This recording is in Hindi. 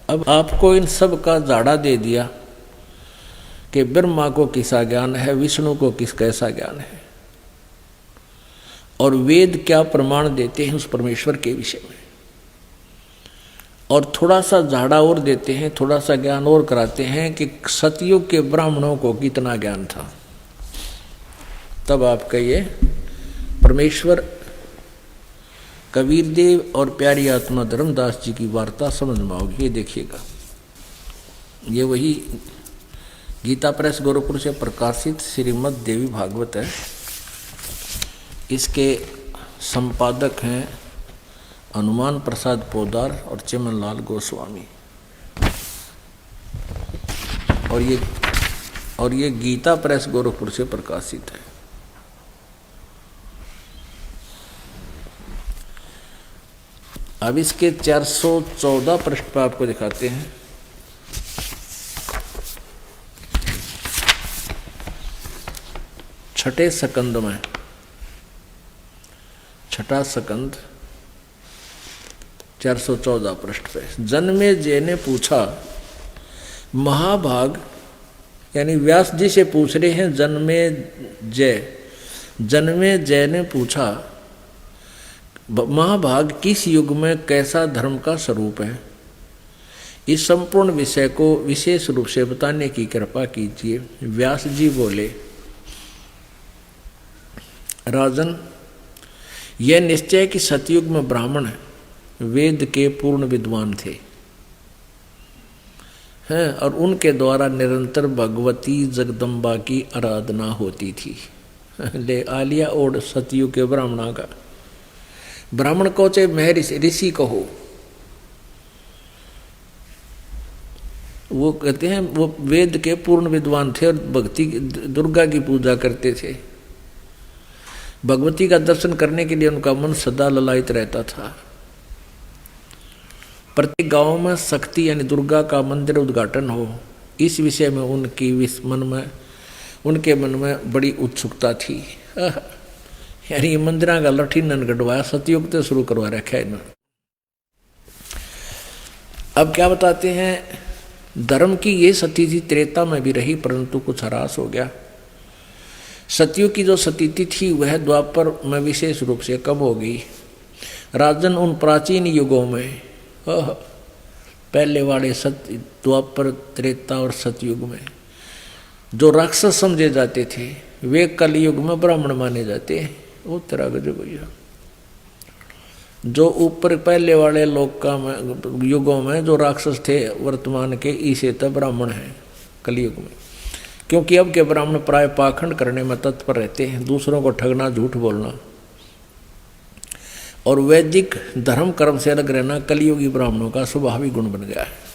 अब आपको इन सब का झाड़ा दे दिया कि ब्रह्मा को किसा ज्ञान है, विष्णु को किस कैसा ज्ञान है, और वेद क्या प्रमाण देते हैं उस परमेश्वर के विषय में, और थोड़ा सा झाड़ा और देते हैं, थोड़ा सा ज्ञान और कराते हैं कि सतयुग के ब्राह्मणों को कितना ज्ञान था। तब आप कहिए परमेश्वर कबीर देव और प्यारी आत्मा धर्मदास जी की वार्ता समझ में आओगी। ये देखिएगा, ये वही गीता प्रेस गोरखपुर से प्रकाशित श्रीमद् देवी भागवत है। इसके संपादक हैं हनुमान प्रसाद पोदार और चिमनलाल गोस्वामी, और ये गीता प्रेस गोरखपुर से प्रकाशित है। अब इसके 414 पृष्ठ पर आपको दिखाते हैं। छठे सकंद में, छठा सकंद 414 पृष्ठ पे जन्मेजय ने पूछा, महाभाग यानी व्यास जी से पूछ रहे हैं जन्मेजय ने पूछा, महाभाग किस युग में कैसा धर्म का स्वरूप है, इस संपूर्ण विषय को विशेष रूप से बताने की कृपा कीजिए। व्यास जी बोले, राजन, यह निश्चय कि सतयुग में ब्राह्मण वेद के पूर्ण विद्वान थे हैं, और उनके द्वारा निरंतर भगवती जगदम्बा की आराधना होती थी। ले आलिया और सतयुग के ब्राह्मणा का, ब्राह्मण को चाहे महर्षि ऋषि कहो, वो कहते हैं वो वेद के पूर्ण विद्वान थे और भक्ति दुर्गा की पूजा करते थे। भगवती का दर्शन करने के लिए उनका मन सदा ललायित रहता था। प्रत्येक गांव में शक्ति यानी दुर्गा का मंदिर उद्घाटन हो, इस विषय में उनके मन में बड़ी उत्सुकता थी। यानी मंदिर का लठी नन गढ़वाया, सतयुग तो शुरू करवा रखा है इन्होंने। अब क्या बताते हैं, धर्म की ये सती थी त्रेता में भी रही, परंतु कुछ ह्रास हो गया। सतयुग की जो स्थिति थी वह द्वापर में विशेष रूप से कम हो गई। राजन, उन प्राचीन युगों में, पहले वाले द्वापर त्रेता और सतयुग में जो राक्षस समझे जाते थे, वे कलयुग में ब्राह्मण माने जाते हैं। वो तरह गजब भैया, जो ऊपर पहले वाले लोक का युगों में जो राक्षस थे, वर्तमान के इसे तो ब्राह्मण हैं कलयुग में। क्योंकि अब के ब्राह्मण प्राय पाखंड करने में तत्पर रहते हैं, दूसरों को ठगना, झूठ बोलना और वैदिक धर्म कर्म से अलग रहना कलियुगी ब्राह्मणों का स्वाभाविक गुण बन गया है।